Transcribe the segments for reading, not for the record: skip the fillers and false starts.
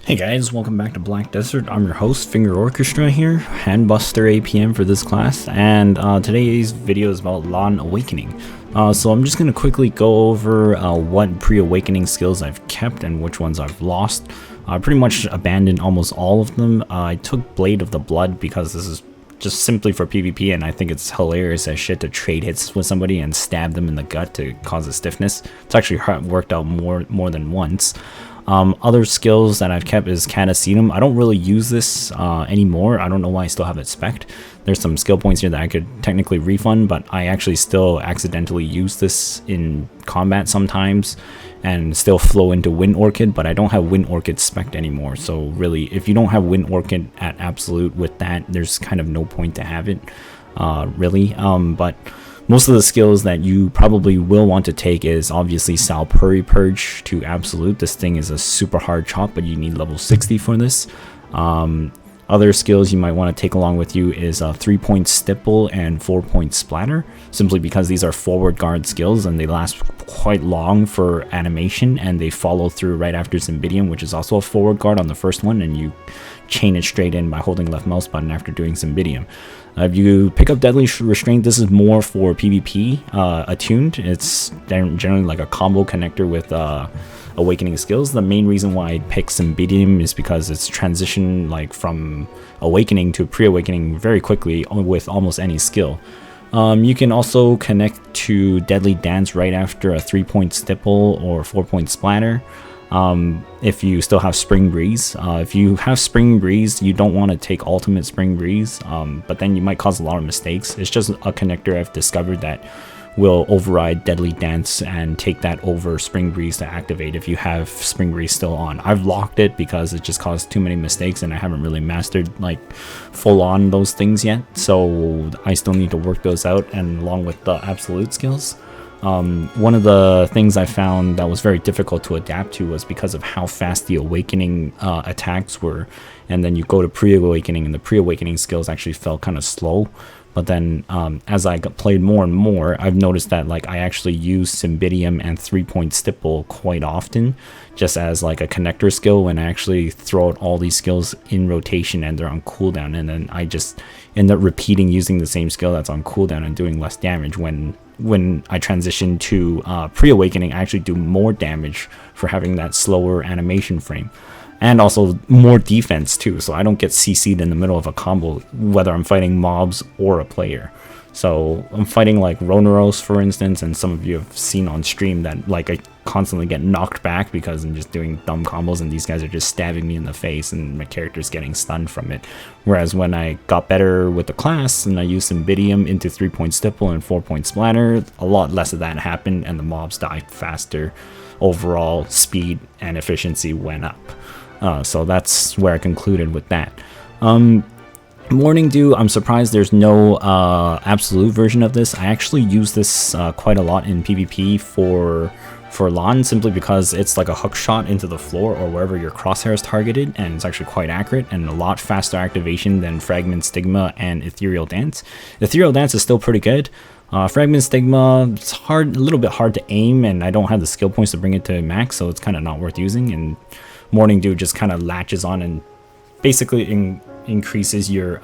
Hey guys, welcome back to Black Desert. I'm your host, Finger Orchestra here, Handbuster APM for this class, and today's video is about Lahn Awakening. So I'm just going to quickly go over what pre-awakening skills I've kept and which ones I've lost. I pretty much abandoned almost all of them. I took Blade of the Blood because this is just simply for PvP, and I think it's hilarious as shit to trade hits with somebody and stab them in the gut to cause a stiffness. It's actually worked out more than once. Other skills that I've kept is Kyrandis. I don't really use this anymore. I don't know why I still have it spec'd. There's some skill points here that I could technically refund, but I actually still accidentally use this in combat sometimes and still flow into Wind Orchid, but I don't have Wind Orchid spec'd anymore. So really, if you don't have Wind Orchid at absolute with that, there's kind of no point to have it, really. But most of the skills that you probably will want to take is obviously Salpuri Purge to absolute. This thing is a super hard chop, but you need level 60 for this. Other skills you might want to take along with you is 3-point Stipple and 4-point Splatter, simply because these are forward guard skills and they last quite long for animation, and they follow through right after Cymbidium, which is also a forward guard on the first one, and you chain it straight in by holding left mouse button after doing Cymbidium. If you pick up Deadly Restraint, this is more for PvP attuned. It's generally like a combo connector with Awakening skills. The main reason why I picked Cymbidium is because it's transition like from Awakening to pre-Awakening very quickly with almost any skill. You can also connect to Deadly Dance right after a 3-point Stipple or 4-point Splatter. If you still have Spring Breeze. If you have Spring Breeze, you don't want to take Ultimate Spring Breeze, but then you might cause a lot of mistakes. It's just a connector I've discovered that will override Deadly Dance and take that over Spring Breeze to activate if you have Spring Breeze still on. I've locked it because it just caused too many mistakes and I haven't really mastered like full on those things yet, so I still need to work those out, and along with the absolute skills. One of the things I found that was very difficult to adapt to was because of how fast the Awakening attacks were, and then you go to pre-Awakening and the pre-Awakening skills actually felt kind of slow. But then as I played more and more, I've noticed that like I actually use Cymbidium and 3-point Stipple quite often, just as like a connector skill when I actually throw out all these skills in rotation and they're on cooldown, and then I just end up repeating using the same skill that's on cooldown and doing less damage. When I transition to pre-Awakening, I actually do more damage for having that slower animation frame. And also more defense too, so I don't get CC'd in the middle of a combo, whether I'm fighting mobs or a player. So I'm fighting like Rhoneros, for instance, and some of you have seen on stream that like I constantly get knocked back because I'm just doing dumb combos and these guys are just stabbing me in the face and my character's getting stunned from it. Whereas when I got better with the class and I used Cymbidium into 3-point Stipple and 4-point Splatter, a lot less of that happened and the mobs died faster. Overall speed and efficiency went up. So that's where I concluded with that. Morning Dew, I'm surprised there's no absolute version of this. I actually use this quite a lot in PvP for Lahn, simply because it's like a hook shot into the floor or wherever your crosshair is targeted, and it's actually quite accurate and a lot faster activation than Fragment Stigma and Ethereal Dance. Ethereal Dance is still pretty good. Fragment Stigma, it's a little bit hard to aim, and I don't have the skill points to bring it to max, so it's kind of not worth using. And Morning Dew just kind of latches on and basically increases your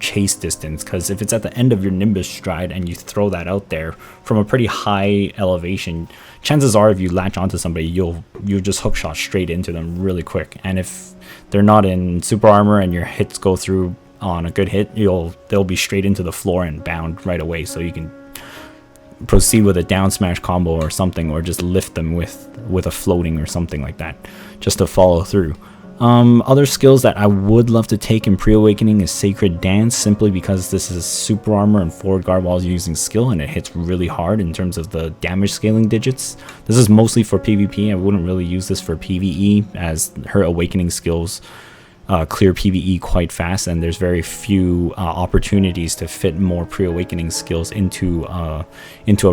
chase distance, because if it's at the end of your Nimbus stride and you throw that out there from a pretty high elevation, chances are if you latch onto somebody, you'll just hookshot straight into them really quick. And if they're not in super armor and your hits go through on a good hit, they'll be straight into the floor and bound right away, so you can proceed with a down smash combo or something, or just lift them with a floating or something like that just to follow through. Other skills that I would love to take in pre-Awakening is Sacred Dance, simply because this is super armor and forward guard while using skill, and it hits really hard in terms of the damage scaling digits. This is mostly for PvP. I wouldn't really use this for PvE, as her Awakening skills clear PvE quite fast, and there's very few opportunities to fit more pre-Awakening skills into a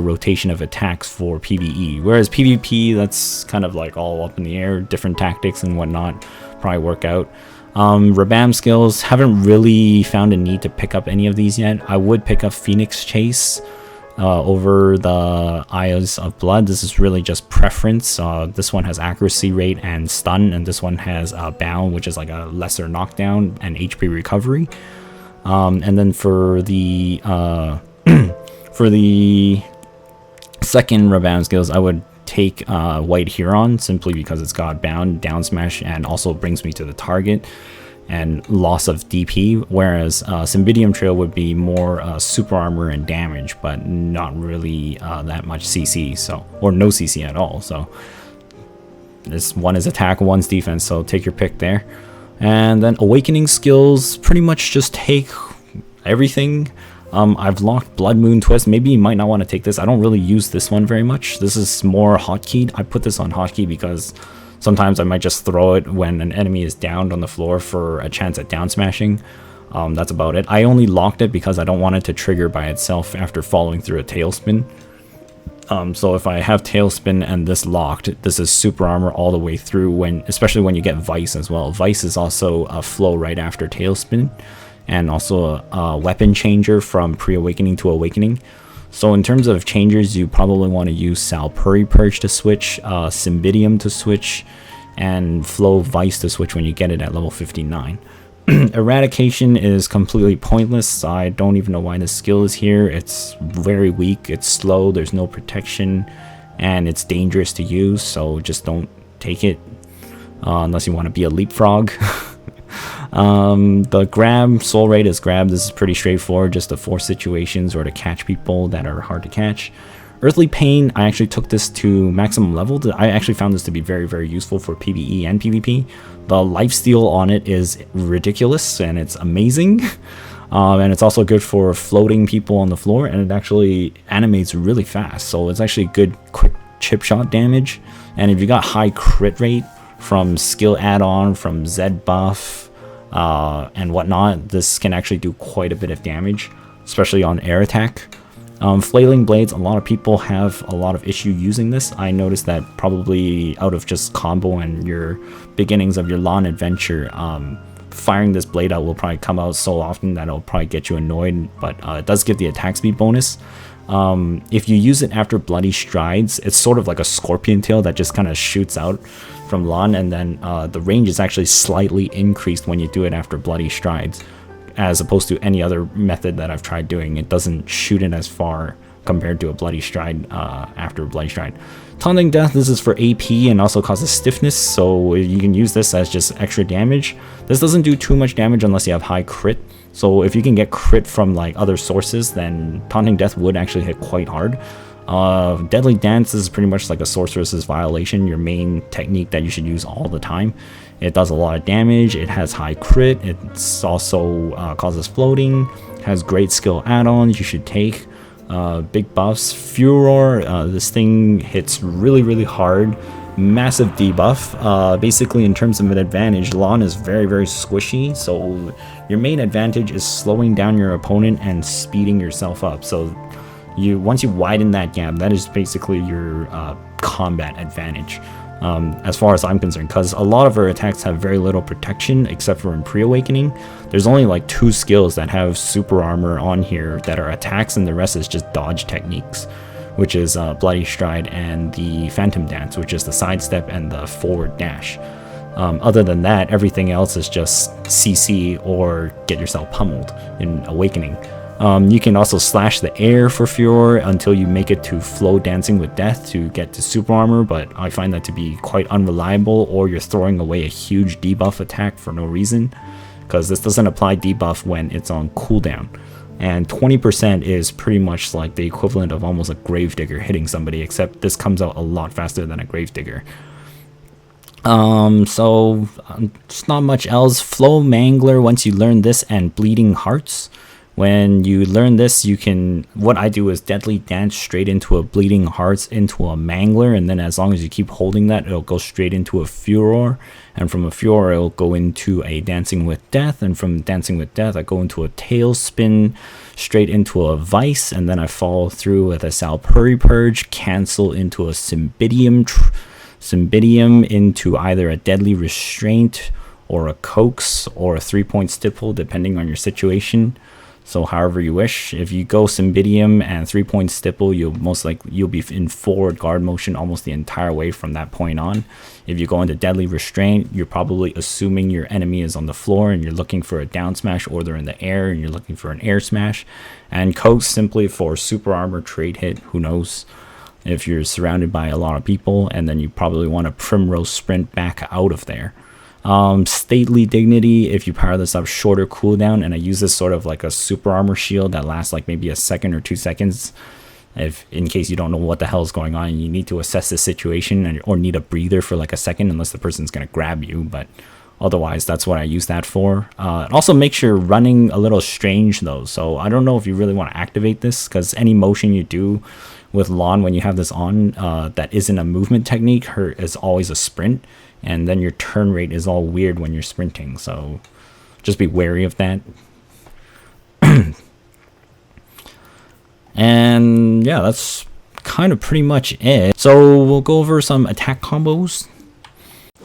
rotation of attacks for PvE. Whereas PvP, that's kind of like all up in the air, different tactics and whatnot probably work out. Rabam skills, haven't really found a need to pick up any of these yet. I would pick up Phoenix Chase over the Eyes of Blood. This is really just preference. This one has accuracy rate and stun, and this one has bound, which is like a lesser knockdown and HP recovery. And then for the for the second rebound skills, I would take White Huron, simply because it's got bound, down smash, and also brings me to the target and loss of DP, whereas Cymbidium Trail would be more super armor and damage, but not really that much CC, so, or no CC at all. So this one is attack, one's defense, so take your pick there. And then Awakening skills, pretty much just take everything. I've locked Blood Moon Twist. Maybe you might not want to take this. I don't really use this one very much. This is more hotkeyed. I put this on hotkey because sometimes I might just throw it when an enemy is downed on the floor for a chance at down smashing. That's about it. I only locked it because I don't want it to trigger by itself after following through a tailspin. So if I have tailspin and this locked, this is super armor all the way through, especially when you get Vice as well. Vice is also a flow right after tailspin, and also a weapon changer from pre-awakening to awakening. So in terms of changers, you probably want to use Salpuri Purge to switch, Cymbidium to switch, and Flow Vice to switch when you get it at level 59. Eradication is completely pointless. I don't even know why this skill is here. It's very weak, it's slow, there's no protection, and it's dangerous to use, so just don't take it unless you want to be a leapfrog. The grab, soul rate is grab. This is pretty straightforward, just to force situations or to catch people that are hard to catch. Earthly Pain, I actually took this to maximum level. I actually found this to be very, very useful for PvE and PvP. The lifesteal on it is ridiculous and it's amazing. And it's also good for floating people on the floor, and it actually animates really fast. So it's actually good quick chip shot damage. And if you got high crit rate from skill add-on, from Z buff, and whatnot, this can actually do quite a bit of damage, especially on air attack. Flailing Blades, a lot of people have a lot of issue using this. I noticed that probably out of just combo and your beginnings of your Lahn adventure, firing this blade out will probably come out so often that it'll probably get you annoyed, but it does give the attack speed bonus. If you use it after Bloody Strides, it's sort of like a scorpion tail that just kind of shoots out from Lahn, and then the range is actually slightly increased when you do it after Bloody Strides, as opposed to any other method that I've tried doing. It doesn't shoot it as far compared to a Bloody Stride after a Bloody Stride. Taunting Death, this is for AP and also causes stiffness, so you can use this as just extra damage. This doesn't do too much damage unless you have high crit, so if you can get crit from like other sources, then Taunting Death would actually hit quite hard. Deadly Dance is pretty much like a Sorceress's Violation, your main technique that you should use all the time. It does a lot of damage, it has high crit, it's also causes floating, has great skill add-ons you should take. Big buffs. Furor, this thing hits really, really hard. Massive debuff. Basically, in terms of an advantage, Lahn is very, very squishy, so your main advantage is slowing down your opponent and speeding yourself up. So once you widen that gap, that is basically your combat advantage, as far as I'm concerned, because a lot of her attacks have very little protection except for in pre-awakening. There's only like 2 skills that have super armor on here that are attacks, and the rest is just dodge techniques, which is Bloody Stride and the Phantom Dance, which is the sidestep and the forward dash. Other than that, everything else is just CC or get yourself pummeled in Awakening. You can also slash the air for Furor until you make it to Flow Dancing with Death to get to super armor, but I find that to be quite unreliable, or you're throwing away a huge debuff attack for no reason, because this doesn't apply debuff when it's on cooldown. And 20% is pretty much like the equivalent of almost a Gravedigger hitting somebody, except this comes out a lot faster than a Gravedigger. So just not much else. Flow Mangler, once you learn this, and Bleeding Hearts. When you learn this, you can, what I do is Deadly Dance straight into a Bleeding Hearts into a Mangler, and then as long as you keep holding that, it'll go straight into a Furor, and from a Furor it'll go into a Dancing with Death, and from Dancing with Death I go into a Tailspin, straight into a Vice, and then I follow through with a Salpuri Purge, cancel into a Cymbidium into either a Deadly Restraint or a Coax or a 3-point Stipple, depending on your situation. So however you wish. If you go Cymbidium and 3-point stipple, you'll be in forward guard motion almost the entire way from that point on. If you go into deadly restraint, you're probably assuming your enemy is on the floor and you're looking for a down smash, or they're in the air and you're looking for an air smash. And coax simply for super armor trade hit, who knows, if you're surrounded by a lot of people, and then you probably want a primrose sprint back out of there. Stately dignity, if you power this up, shorter cooldown, and I use this sort of like a super armor shield that lasts like maybe a second or 2 seconds, if in case you don't know what the hell is going on and you need to assess the situation, or need a breather for like a second, unless the person's gonna grab you. But otherwise, that's what I use that for. It also makes your running a little strange though, so I don't know if you really want to activate this, because any motion you do with Lahn when you have this on that isn't a movement technique is always a sprint, and then your turn rate is all weird when you're sprinting, so just be wary of that. And yeah, that's kind of pretty much it. So we'll go over some attack combos.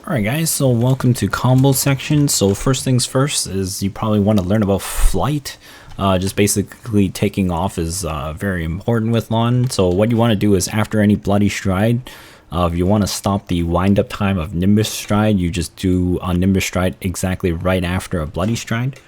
Alright guys, so welcome to combo section. So first things first is you probably want to learn about flight. Just basically taking off is very important with Lahn. So what you want to do is after any bloody stride, if you want to stop the wind up time of Nimbus stride, you just do a Nimbus stride exactly right after a bloody stride.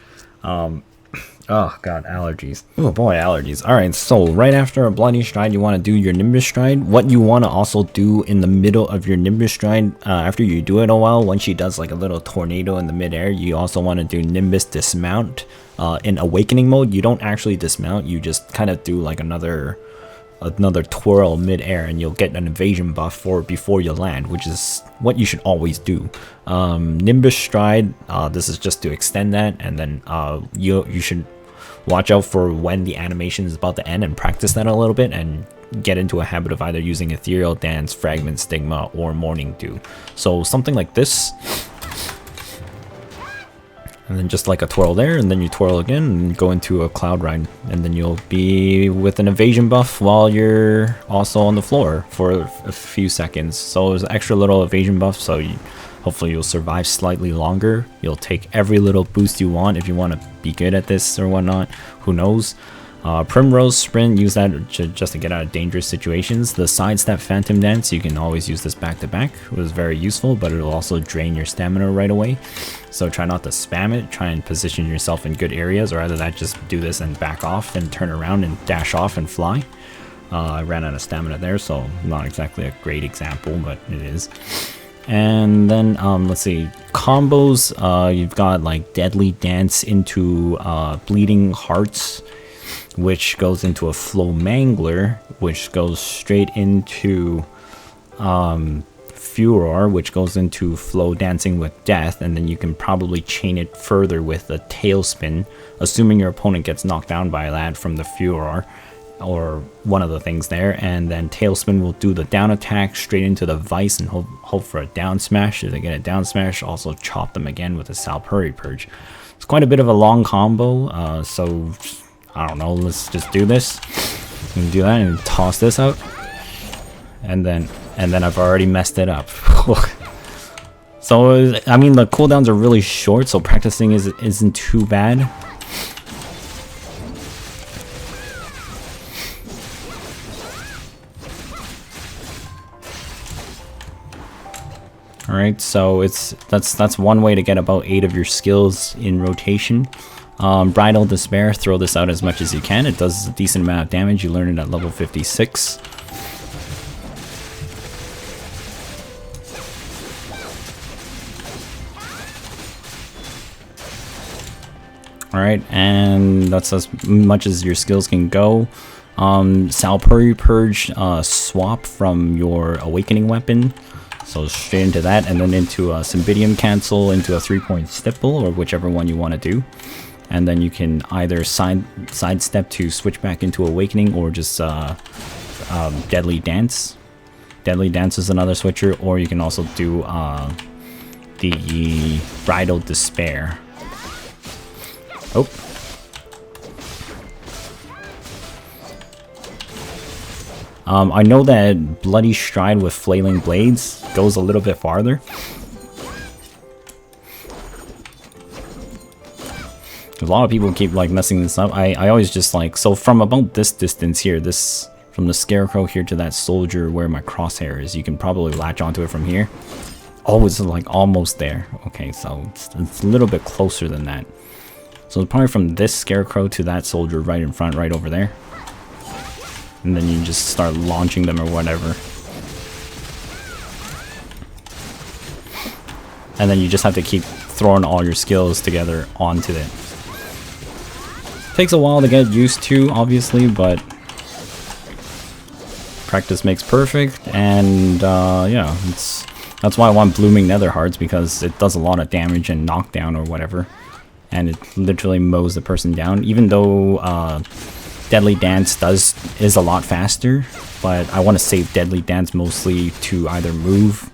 Oh god, allergies. Oh boy, allergies. Alright, so right after a bloody stride, you want to do your Nimbus stride. What you want to also do in the middle of your Nimbus stride, after you do it a while, once she does like a little tornado in the midair, you also want to do Nimbus dismount. In Awakening mode, you don't actually dismount, you just kind of do like another twirl mid-air, and you'll get an evasion buff for before you land, which is what you should always do. Nimbus stride, this is just to extend that, and then you should watch out for when the animation is about to end and practice that a little bit, and get into a habit of either using Ethereal Dance, Fragment Stigma, or Morning Dew. So something like this, and then just like a twirl there, and then you twirl again and go into a cloud ride, and then you'll be with an evasion buff while you're also on the floor for a few seconds. So there's an extra little evasion buff, so hopefully you'll survive slightly longer. You'll take every little boost you want if you want to be good at this or whatnot, who knows. Primrose Sprint, use that just to get out of dangerous situations. The Sidestep Phantom Dance, you can always use this back to back. It was very useful, but it'll also drain your stamina right away. So try not to spam it, try and position yourself in good areas, or either that, just do this and back off and turn around and dash off and fly. I ran out of stamina there, so not exactly a great example, but it is. And then let's see, combos, you've got like Deadly Dance into Bleeding Hearts, which goes into a Flow Mangler, which goes straight into Furor, which goes into Flow Dancing with Death, and then you can probably chain it further with a Tailspin, assuming your opponent gets knocked down by that from the Furor, or one of the things there, and then Tailspin will do the down attack straight into the Vice and hope for a down smash. If they get a down smash, also chop them again with a Salpuri Purge. It's quite a bit of a long combo, so I don't know, let's just do this. You can do that and toss this out, and then I've already messed it up. So I mean, the cooldowns are really short, so practicing isn't too bad. Alright, so that's one way to get about 8 of your skills in rotation. Bridal Despair, throw this out as much as you can. It does a decent amount of damage. You learn it at level 56. Alright, and that's as much as your skills can go. Salpuri Purge, swap from your Awakening weapon. So straight into that, and then into a Cymbidium Cancel, into a 3-point Stipple, or whichever one you want to do. And then you can either sidestep to switch back into Awakening, or just Deadly Dance. Deadly Dance is another switcher, or you can also do the Bridal Despair. Oh. I know that Bloody Stride with Flailing Blades goes a little bit farther. A lot of people keep like messing this up. I always just like, so from about this distance here, from the scarecrow here to that soldier where my crosshair is, you can probably latch onto it from here. Always like almost there. Okay, so it's a little bit closer than that. So probably from this scarecrow to that soldier right in front, right over there. And then you just start launching them or whatever. And then you just have to keep throwing all your skills together onto it. Takes a while to get used to, obviously, but practice makes perfect. And yeah, that's why I want Blooming Nether Hearts, because it does a lot of damage and knockdown or whatever. And it literally mows the person down, even though Deadly Dance is a lot faster, but I want to save Deadly Dance mostly to either move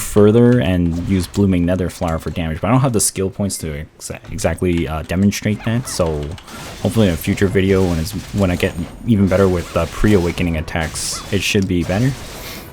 further and use Blooming Nether Flower for damage, but I don't have the skill points to exactly demonstrate that. So hopefully in a future video, when I get even better with pre-awakening attacks, it should be better.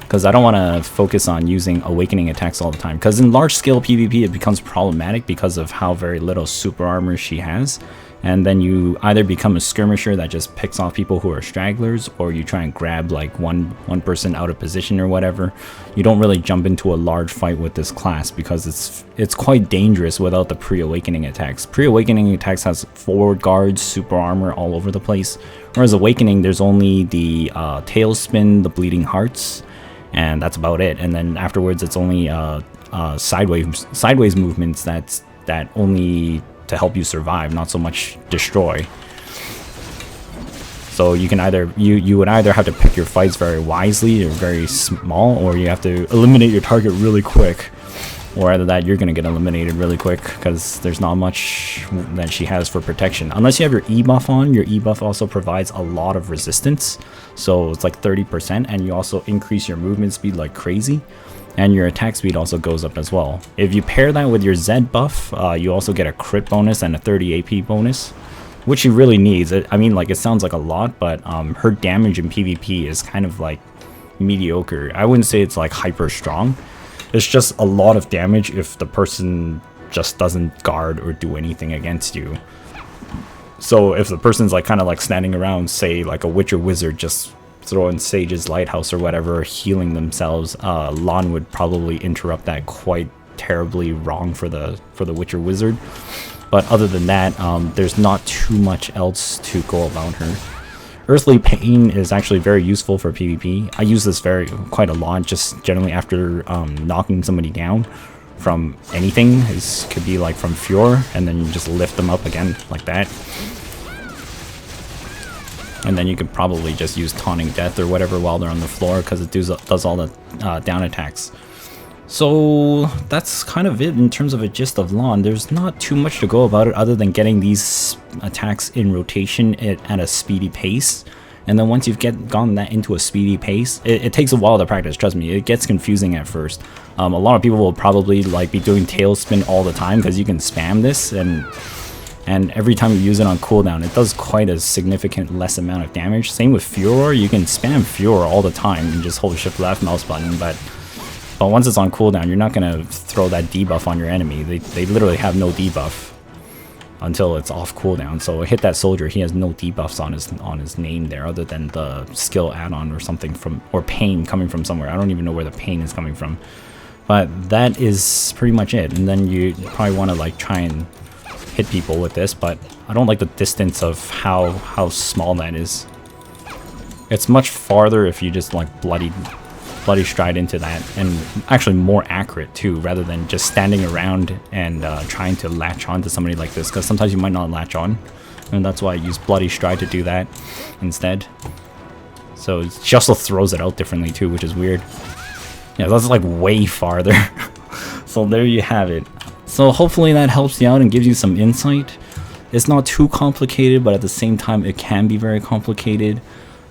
Because I don't want to focus on using awakening attacks all the time, because in large scale PvP it becomes problematic because of how very little super armor she has. And then you either become a skirmisher that just picks off people who are stragglers, or you try and grab like one person out of position or whatever. You don't really jump into a large fight with this class because it's quite dangerous without the pre-awakening attacks. Pre-awakening attacks has forward guards, super armor all over the place, whereas awakening there's only the tailspin, the bleeding hearts, and that's about it. And then afterwards it's only sideways movements that only to help you survive, not so much destroy. So you can you would either have to pick your fights very wisely or very small, or you have to eliminate your target really quick, or either that you're gonna get eliminated really quick because there's not much that she has for protection. Unless you have your E buff on. Your E buff also provides a lot of resistance, so it's like 30%, and you also increase your movement speed like crazy. And your attack speed also goes up as well. If you pair that with your Z buff, you also get a crit bonus and a 30 AP bonus, which she really needs. I mean, like, it sounds like a lot, but her damage in PvP is kind of like mediocre. I wouldn't say it's like hyper strong. It's just a lot of damage if the person just doesn't guard or do anything against you. So if the person's like kind of like standing around, say like a witch or wizard just throwing Sage's Lighthouse or whatever, healing themselves, Lahn would probably interrupt that quite terribly wrong for the Witcher Wizard. But other than that, there's not too much else to go about her. Earthly Pain is actually very useful for PvP. I use this quite a lot, just generally after knocking somebody down from anything. This could be like from Fure, and then you just lift them up again like that. And then you could probably just use Taunting Death or whatever while they're on the floor, because it does all the down attacks. So that's kind of it in terms of a gist of Lahn. There's not too much to go about it other than getting these attacks in rotation at a speedy pace. And then once you've gotten that into a speedy pace, it takes a while to practice, trust me. It gets confusing at first. A lot of people will probably like be doing Tailspin all the time because you can spam this, and every time you use it on cooldown, it does quite a significant less amount of damage. Same with Furor, you can spam Furor all the time and just hold shift left mouse button, but once it's on cooldown, you're not gonna throw that debuff on your enemy. They literally have no debuff until it's off cooldown. So hit that soldier, he has no debuffs on his name there, other than the skill add-on or something or pain coming from somewhere. I don't even know where the pain is coming from. But that is pretty much it. And then you probably want to like try and hit people with this, but I don't like the distance of how small that is. It's much farther if you just like bloody stride into that, and actually more accurate too, rather than just standing around and trying to latch on to somebody like this, because sometimes you might not latch on, and that's why I use bloody stride to do that instead. So she also throws it out differently too, which is weird. Yeah, that's like way farther. So there you have it. So hopefully that helps you out and gives you some insight. It's not too complicated, but at the same time it can be very complicated.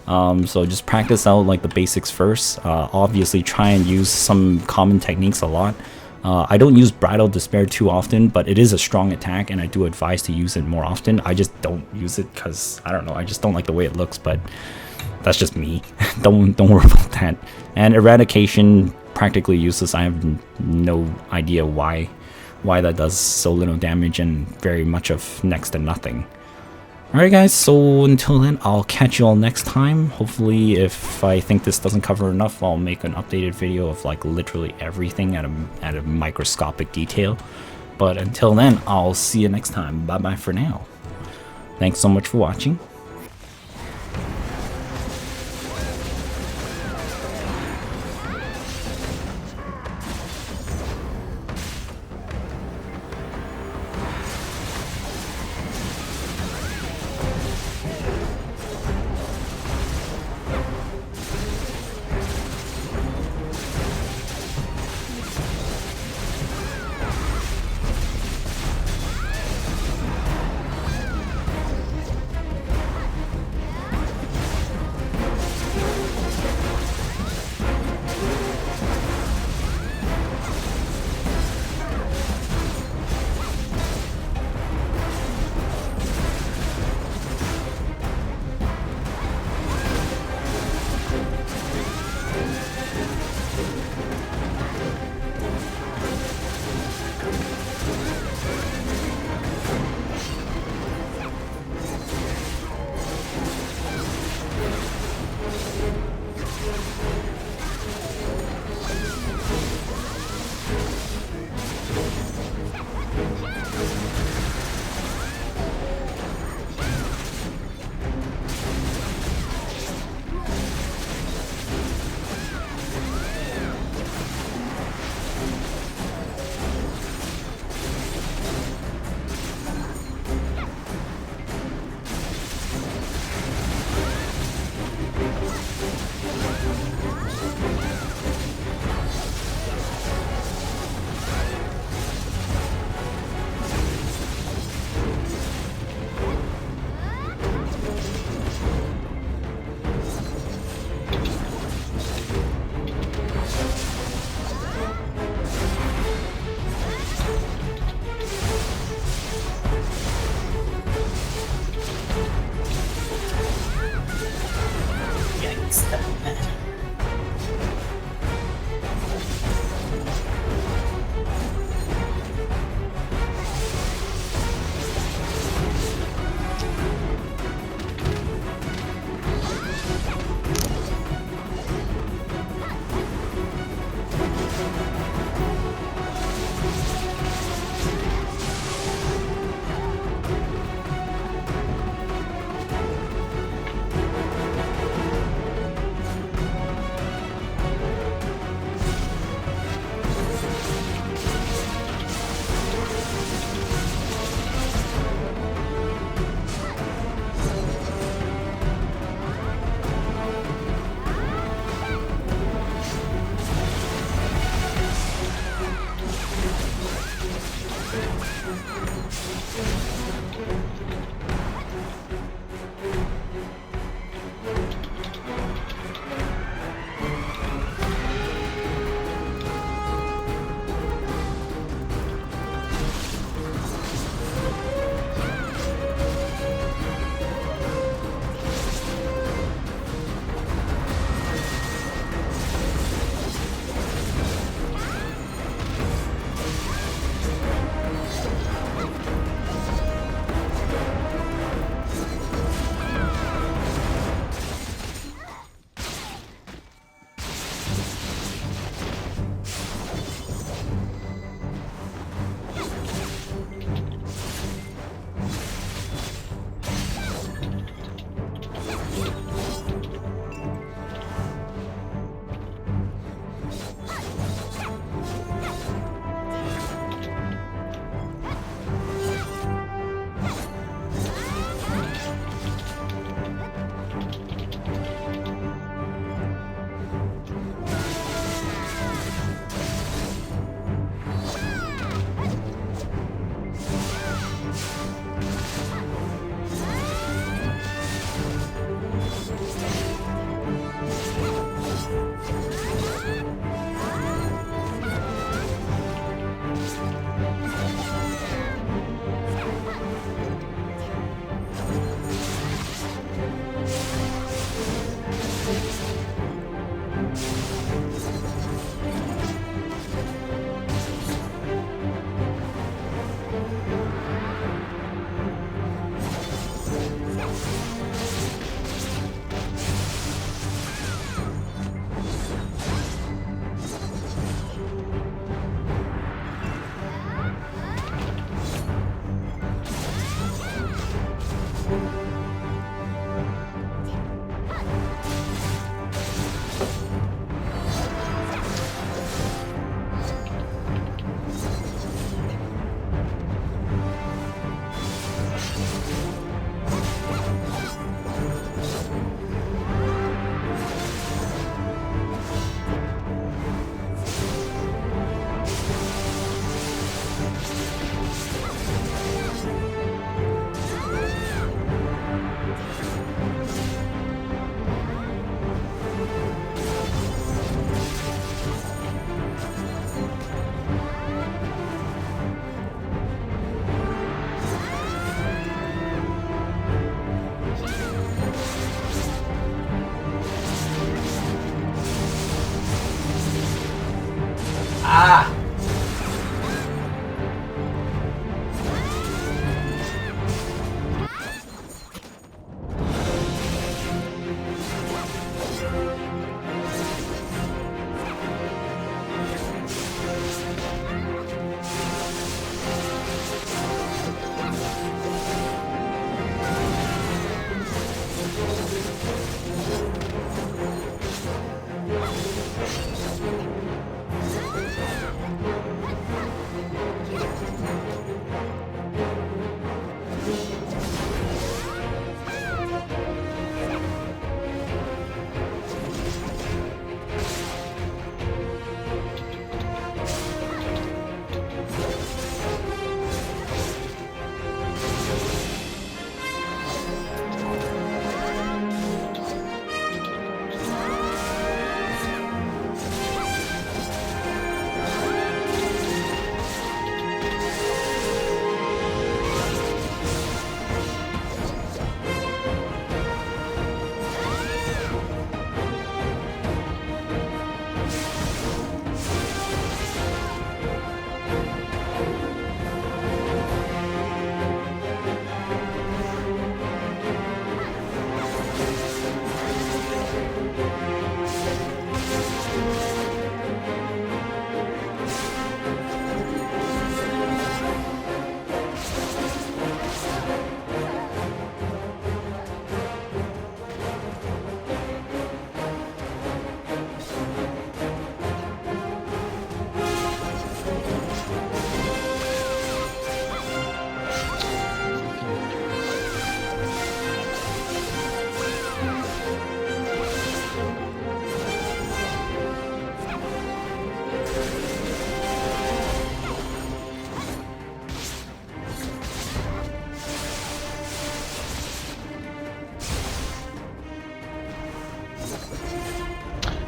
So just practice out like the basics first. Obviously try and use some common techniques a lot. I don't use Bridal Despair too often, but it is a strong attack and I do advise to use it more often. I just don't use it because, I don't know, I just don't like the way it looks, but that's just me. Don't worry about that. And Eradication, practically useless. I have no idea why why that does so little damage and very much of next to nothing. Alright guys, so until then, I'll catch you all next time. Hopefully, if I think this doesn't cover enough, I'll make an updated video of like literally everything at a microscopic detail. But until then, I'll see you next time. Bye bye for now. Thanks so much for watching.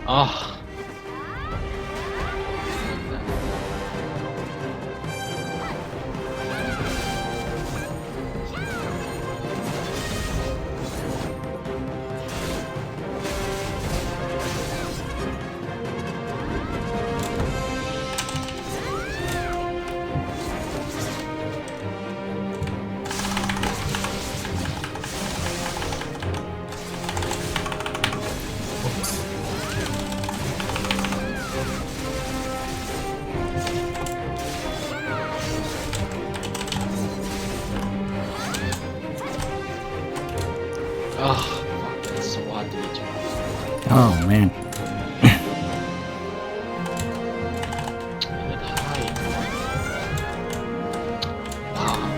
Oh. Oh, fuck, that's so hard to get you. Oh man. Let hide. Wow.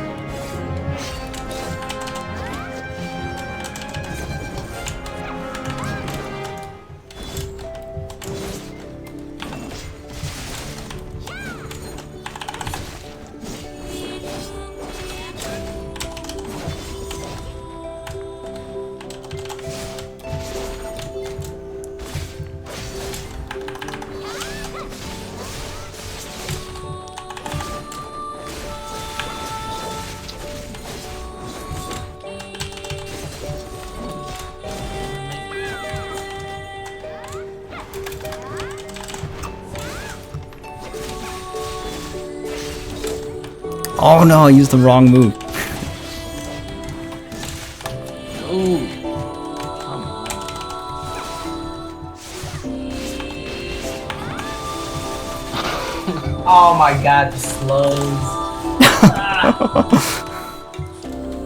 Oh no, I used the wrong move. Ooh. Come on. Oh my god, the slows.